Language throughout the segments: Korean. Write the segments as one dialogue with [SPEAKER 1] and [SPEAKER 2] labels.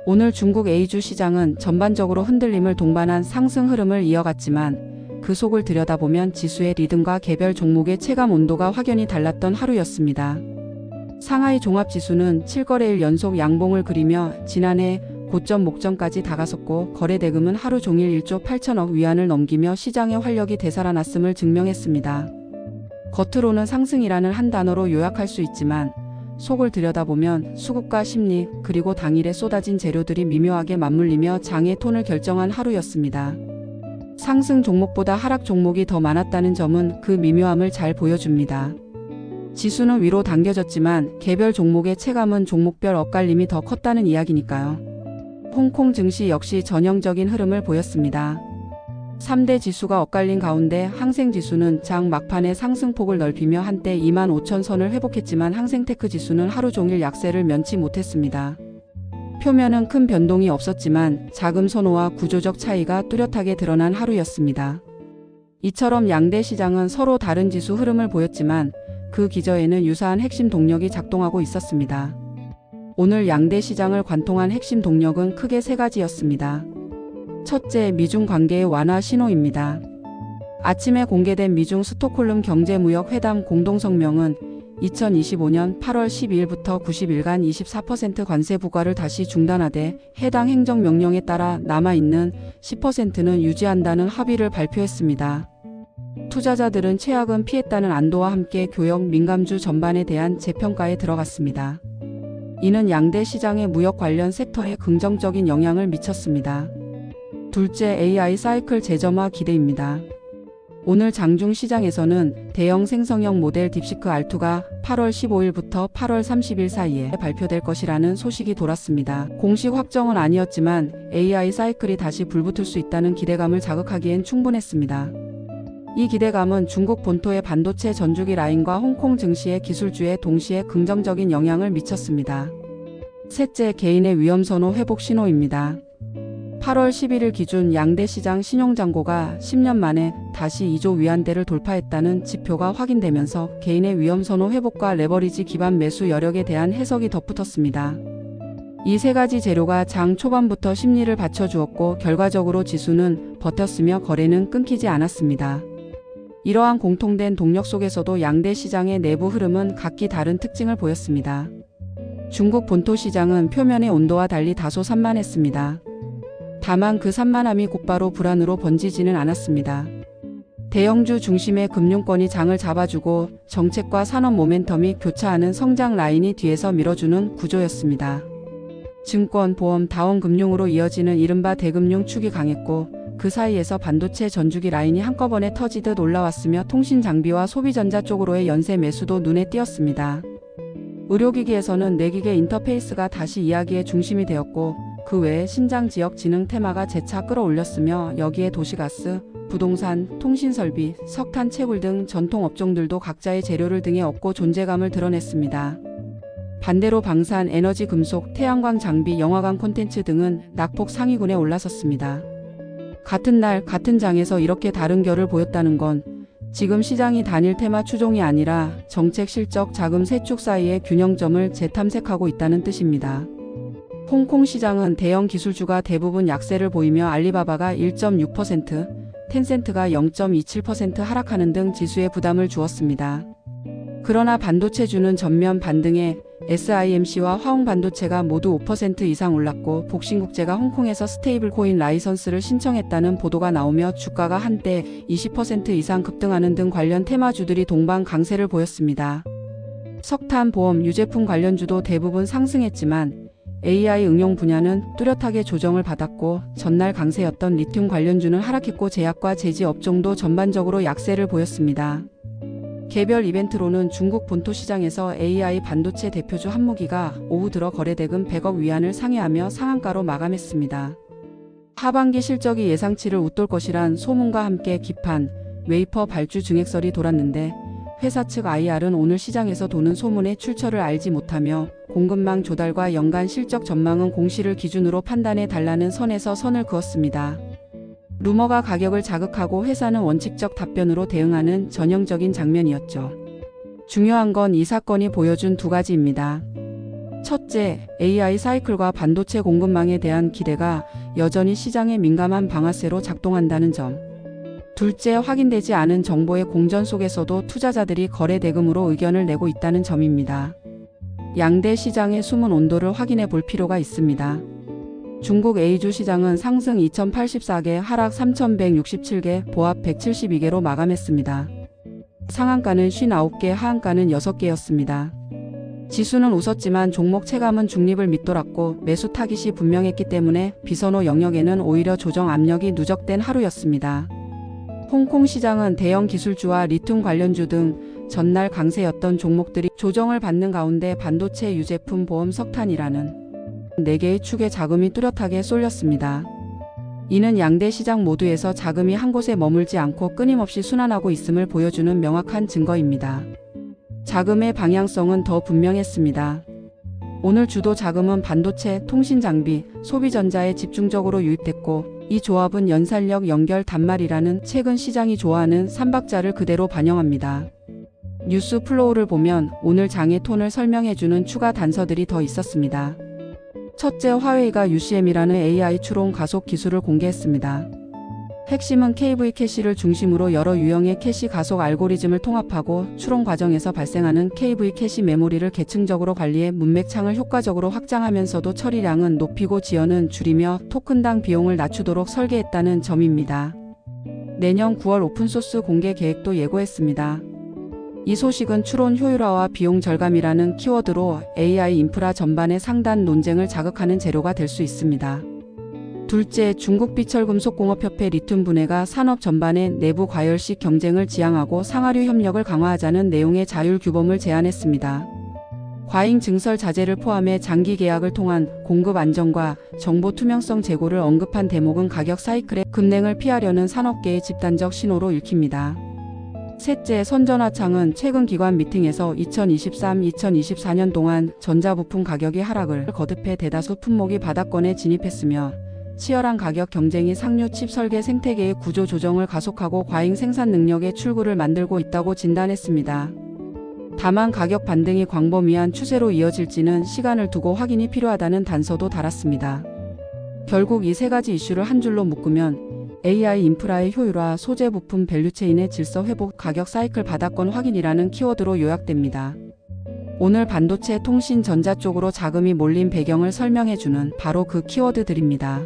[SPEAKER 1] 오늘 중국 A주 시장은 전반적으로 흔들림을 동반한 상승 흐름을 이어갔지만 그 속을 들여다보면 지수의 리듬과 개별 종목의 체감 온도가 확연히 달랐던 하루였습니다. 상하이 종합지수는 7거래일 연속 양봉을 그리며 지난해 고점 목전까지 다가섰고 거래 대금은 하루 종일 1조 8천억 위안을 넘기며 시장의 활력이 되살아났음을 증명했습니다. 겉으로는 상승이라는 한 단어로 요약할 수 있지만 속을 들여다보면 수급과 심리 그리고 당일에 쏟아진 재료들이 미묘하게 맞물리며 장의 톤을 결정한 하루였습니다. 상승 종목보다 하락 종목이 더 많았다는 점은 그 미묘함을 잘 보여줍니다. 지수는 위로 당겨졌지만 개별 종목의 체감은 종목별 엇갈림이 더 컸다는 이야기니까요. 홍콩 증시 역시 전형적인 흐름을 보였습니다. 3대 지수가 엇갈린 가운데 항생지수는 장 막판에 상승폭을 넓히며 한때 25,000선을 회복했지만 항생테크 지수는 하루 종일 약세를 면치 못했습니다. 표면은 큰 변동이 없었지만 자금 선호와 구조적 차이가 뚜렷하게 드러난 하루였습니다. 이처럼 양대 시장은 서로 다른 지수 흐름을 보였지만 그 기저에는 유사한 핵심 동력이 작동하고 있었습니다. 오늘 양대 시장을 관통한 핵심 동력은 크게 세 가지였습니다. 첫째, 미중 관계의 완화 신호입니다. 아침에 공개된 미중 스톡홀름 경제무역회담 공동성명은 2025년 8월 12일부터 90일간 24% 관세 부과를 다시 중단하되 해당 행정명령에 따라 남아있는 10%는 유지한다는 합의를 발표했습니다. 투자자들은 최악은 피했다는 안도와 함께 교역 민감주 전반에 대한 재평가에 들어갔습니다. 이는 양대 시장의 무역 관련 섹터에 긍정적인 영향을 미쳤습니다. 둘째, AI 사이클 재점화 기대입니다. 오늘 장중 시장에서는 대형 생성형 모델 딥시크 R2가 8월 15일부터 8월 30일 사이에 발표될 것이라는 소식이 돌았습니다. 공식 확정은 아니었지만 AI 사이클이 다시 불붙을 수 있다는 기대감을 자극하기엔 충분했습니다. 이 기대감은 중국 본토의 반도체 전주기 라인과 홍콩 증시의 기술주에 동시에 긍정적인 영향을 미쳤습니다. 셋째, 개인의 위험선호 회복 신호입니다. 8월 11일 기준 양대 시장 신용잔고가 10년 만에 다시 2조 위안대를 돌파했다는 지표가 확인되면서 개인의 위험선호 회복과 레버리지 기반 매수 여력에 대한 해석이 덧붙었습니다. 이 세 가지 재료가 장 초반부터 심리를 받쳐주었고 결과적으로 지수는 버텼으며 거래는 끊기지 않았습니다. 이러한 공통된 동력 속에서도 양대 시장의 내부 흐름은 각기 다른 특징을 보였습니다. 중국 본토 시장은 표면의 온도와 달리 다소 산만했습니다. 다만 그 산만함이 곧바로 불안으로 번지지는 않았습니다. 대형주 중심의 금융권이 장을 잡아주고 정책과 산업 모멘텀이 교차하는 성장 라인이 뒤에서 밀어주는 구조였습니다. 증권, 보험, 다원 금융으로 이어지는 이른바 대금융 축이 강했고 그 사이에서 반도체 전주기 라인이 한꺼번에 터지듯 올라왔으며 통신 장비와 소비전자 쪽으로의 연쇄 매수도 눈에 띄었습니다. 의료기기에서는 내기계 인터페이스가 다시 이야기의 중심이 되었고 그 외에 신장 지역 진흥 테마가 재차 끌어올렸으며 여기에 도시가스, 부동산, 통신설비, 석탄, 채굴 등 전통 업종들도 각자의 재료를 등에 업고 존재감을 드러냈습니다. 반대로 방산, 에너지, 금속, 태양광 장비, 영화관 콘텐츠 등은 낙폭 상위군에 올라섰습니다. 같은 날 같은 장에서 이렇게 다른 결을 보였다는 건 지금 시장이 단일 테마 추종이 아니라 정책 실적 자금 세 축 사이의 균형점을 재탐색하고 있다는 뜻입니다. 홍콩 시장은 대형 기술주가 대부분 약세를 보이며 알리바바가 1.6%, 텐센트가 0.27% 하락하는 등 지수에 부담을 주었습니다. 그러나 반도체주는 전면 반등해 SIMC와 화홍반도체가 모두 5% 이상 올랐고 복신국제가 홍콩에서 스테이블 코인 라이선스를 신청했다는 보도가 나오며 주가가 한때 20% 이상 급등하는 등 관련 테마주들이 동반 강세를 보였습니다. 석탄, 보험, 유제품 관련주도 대부분 상승했지만 AI 응용 분야는 뚜렷하게 조정을 받았고 전날 강세였던 리튬 관련주는 하락했고 제약과 제지 업종도 전반적으로 약세를 보였습니다. 개별 이벤트로는 중국 본토 시장에서 AI 반도체 대표주 한무기가 오후 들어 거래대금 100억 위안을 상회하며 상한가로 마감했습니다. 하반기 실적이 예상치를 웃돌 것이란 소문과 함께 기판, 웨이퍼 발주 증액설이 돌았는데 회사 측 IR은 오늘 시장에서 도는 소문의 출처를 알지 못하며 공급망 조달과 연간 실적 전망은 공시를 기준으로 판단해 달라는 선에서 선을 그었습니다. 루머가 가격을 자극하고 회사는 원칙적 답변으로 대응하는 전형적인 장면이었죠. 중요한 건 이 사건이 보여준 두 가지입니다. 첫째, AI 사이클과 반도체 공급망에 대한 기대가 여전히 시장에 민감한 방아쇠로 작동한다는 점. 둘째, 확인되지 않은 정보의 공전 속에서도 투자자들이 거래 대금으로 의견을 내고 있다는 점입니다. 양대 시장의 숨은 온도를 확인해 볼 필요가 있습니다. 중국 A주 시장은 상승 2084개, 하락 3167개, 보합 172개로 마감했습니다. 상한가는 59개, 하한가는 6개였습니다. 지수는 웃었지만 종목 체감은 중립을 밑돌았고 매수 타깃이 분명했기 때문에 비선호 영역에는 오히려 조정 압력이 누적된 하루였습니다. 홍콩 시장은 대형 기술주와 리튬 관련주 등 전날 강세였던 종목들이 조정을 받는 가운데 반도체, 유제품, 보험, 석탄이라는 4개의 축에 자금이 뚜렷하게 쏠렸습니다. 이는 양대 시장 모두에서 자금이 한 곳에 머물지 않고 끊임없이 순환하고 있음을 보여주는 명확한 증거입니다. 자금의 방향성은 더 분명했습니다. 오늘 주도 자금은 반도체, 통신장비, 소비전자에 집중적으로 유입됐고 이 조합은 연산력, 연결, 단말이라는 최근 시장이 좋아하는 삼박자를 그대로 반영합니다. 뉴스 플로우를 보면 오늘 장의 톤을 설명해주는 추가 단서들이 더 있었습니다. 첫째, 화웨이가 UCM이라는 AI 추론 가속 기술을 공개했습니다. 핵심은 KV 캐시를 중심으로 여러 유형의 캐시 가속 알고리즘을 통합하고 추론 과정에서 발생하는 KV 캐시 메모리를 계층적으로 관리해 문맥창을 효과적으로 확장하면서도 처리량은 높이고 지연은 줄이며 토큰당 비용을 낮추도록 설계했다는 점입니다. 내년 9월 오픈소스 공개 계획도 예고했습니다. 이 소식은 추론 효율화와 비용 절감이라는 키워드로 AI 인프라 전반의 상단 논쟁을 자극하는 재료가 될 수 있습니다. 둘째, 중국 비철금속공업협회 리튬 분해가 산업 전반의 내부 과열식 경쟁을 지향하고 상하류 협력을 강화하자는 내용의 자율 규범을 제안했습니다. 과잉 증설 자재를 포함해 장기 계약을 통한 공급 안정과 정보 투명성 제고를 언급한 대목은 가격 사이클의 급냉을 피하려는 산업계의 집단적 신호로 읽힙니다. 셋째, 선전화창은 최근 기관 미팅에서 2023-2024년 동안 전자부품 가격이 하락을 거듭해 대다수 품목이 바닥권에 진입했으며 치열한 가격 경쟁이 상류 칩 설계 생태계의 구조 조정을 가속하고 과잉 생산 능력의 출구를 만들고 있다고 진단했습니다. 다만 가격 반등이 광범위한 추세로 이어질지는 시간을 두고 확인이 필요하다는 단서도 달았습니다. 결국 이 세 가지 이슈를 한 줄로 묶으면 AI 인프라의 효율화, 소재 부품 밸류체인의 질서 회복, 가격 사이클 바닥권 확인이라는 키워드로 요약됩니다. 오늘 반도체, 통신, 전자 쪽으로 자금이 몰린 배경을 설명해주는 바로 그 키워드들입니다.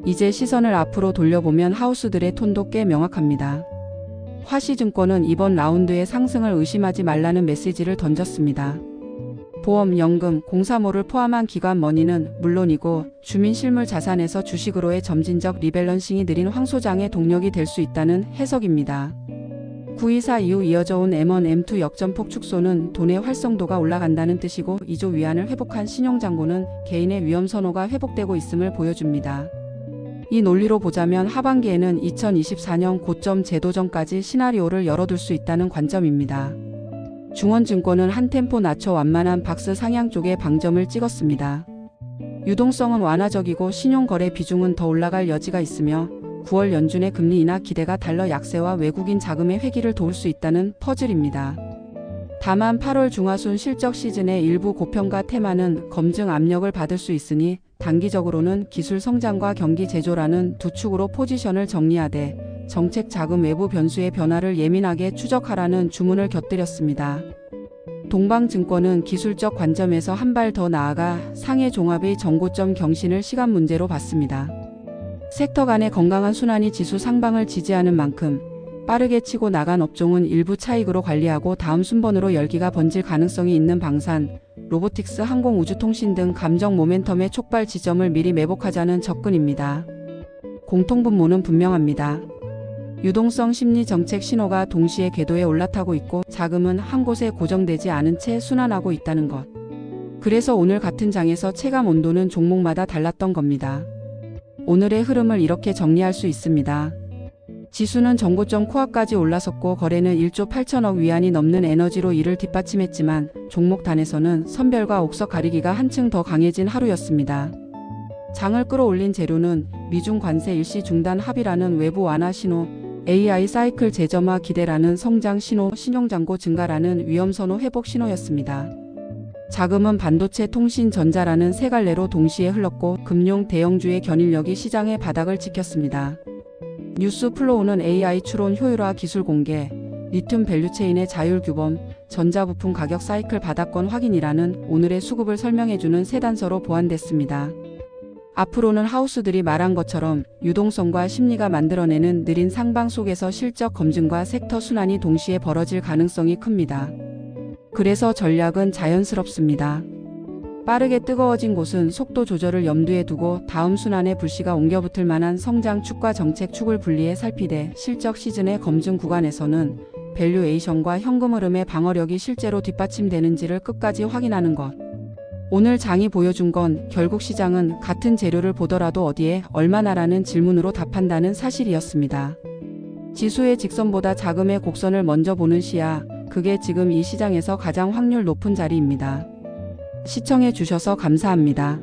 [SPEAKER 1] 이제 시선을 앞으로 돌려보면 하우스들의 톤도 꽤 명확합니다. 화시증권은 이번 라운드의 상승을 의심하지 말라는 메시지를 던졌습니다. 보험, 연금, 공사모를 포함한 기관 머니는 물론이고 주민 실물 자산에서 주식으로의 점진적 리밸런싱이 느린 황소장의 동력이 될 수 있다는 해석입니다. 9.24 이후 이어져온 M1, M2 역전폭 축소는 돈의 활성도가 올라간다는 뜻이고 2조 위안을 회복한 신용장고는 개인의 위험 선호가 회복되고 있음을 보여줍니다. 이 논리로 보자면 하반기에는 2024년 고점 재도전까지 시나리오를 열어둘 수 있다는 관점입니다. 중원증권은 한 템포 낮춰 완만한 박스 상향 쪽에 방점을 찍었습니다. 유동성은 완화적이고 신용거래 비중은 더 올라갈 여지가 있으며 9월 연준의 금리 인하 기대가 달러 약세와 외국인 자금의 회귀를 도울 수 있다는 퍼즐입니다. 다만 8월 중하순 실적 시즌의 일부 고평가 테마는 검증 압력을 받을 수 있으니 단기적으로는 기술 성장과 경기 제조라는 두 축으로 포지션을 정리하되 정책 자금 외부 변수의 변화를 예민하게 추적하라는 주문을 곁들였습니다. 동방증권은 기술적 관점에서 한 발 더 나아가 상해 종합의 정고점 경신을 시간 문제로 봤습니다. 섹터 간의 건강한 순환이 지수 상방을 지지하는 만큼 빠르게 치고 나간 업종은 일부 차익으로 관리하고 다음 순번으로 열기가 번질 가능성이 있는 방산, 로보틱스, 항공우주통신 등 감정 모멘텀의 촉발 지점을 미리 매복하자는 접근입니다. 공통분모는 분명합니다. 유동성 심리 정책 신호가 동시에 궤도에 올라타고 있고 자금은 한 곳에 고정되지 않은 채 순환하고 있다는 것. 그래서 오늘 같은 장에서 체감 온도는 종목마다 달랐던 겁니다. 오늘의 흐름을 이렇게 정리할 수 있습니다. 지수는 정고점 코앞까지 올라섰고 거래는 1조 8천억 위안이 넘는 에너지로 이를 뒷받침했지만 종목 단에서는 선별과 옥석 가리기가 한층 더 강해진 하루였습니다. 장을 끌어올린 재료는 미중 관세 일시 중단 합의라는 외부 완화 신호, AI 사이클 재점화 기대라는 성장 신호, 신용잔고 증가라는 위험 선호 회복 신호였습니다. 자금은 반도체, 통신, 전자라는 세 갈래로 동시에 흘렀고 금융, 대형주의 견인력이 시장의 바닥을 지켰습니다. 뉴스 플로우는 AI 추론 효율화 기술 공개, 리튬 밸류체인의 자율 규범, 전자부품 가격 사이클 바닥권 확인이라는 오늘의 수급을 설명해주는 세 단서로 보완됐습니다. 앞으로는 하우스들이 말한 것처럼 유동성과 심리가 만들어내는 느린 상방 속에서 실적 검증과 섹터 순환이 동시에 벌어질 가능성이 큽니다. 그래서 전략은 자연스럽습니다. 빠르게 뜨거워진 곳은 속도 조절을 염두에 두고 다음 순환에 불씨가 옮겨붙을 만한 성장 축과 정책 축을 분리해 살피되, 실적 시즌의 검증 구간에서는 밸류에이션과 현금 흐름의 방어력이 실제로 뒷받침되는지를 끝까지 확인하는 것. 오늘 장이 보여준 건 결국 시장은 같은 재료를 보더라도 어디에 얼마나라는 질문으로 답한다는 사실이었습니다. 지수의 직선보다 자금의 곡선을 먼저 보는 시야, 그게 지금 이 시장에서 가장 확률 높은 자리입니다. 시청해 주셔서 감사합니다.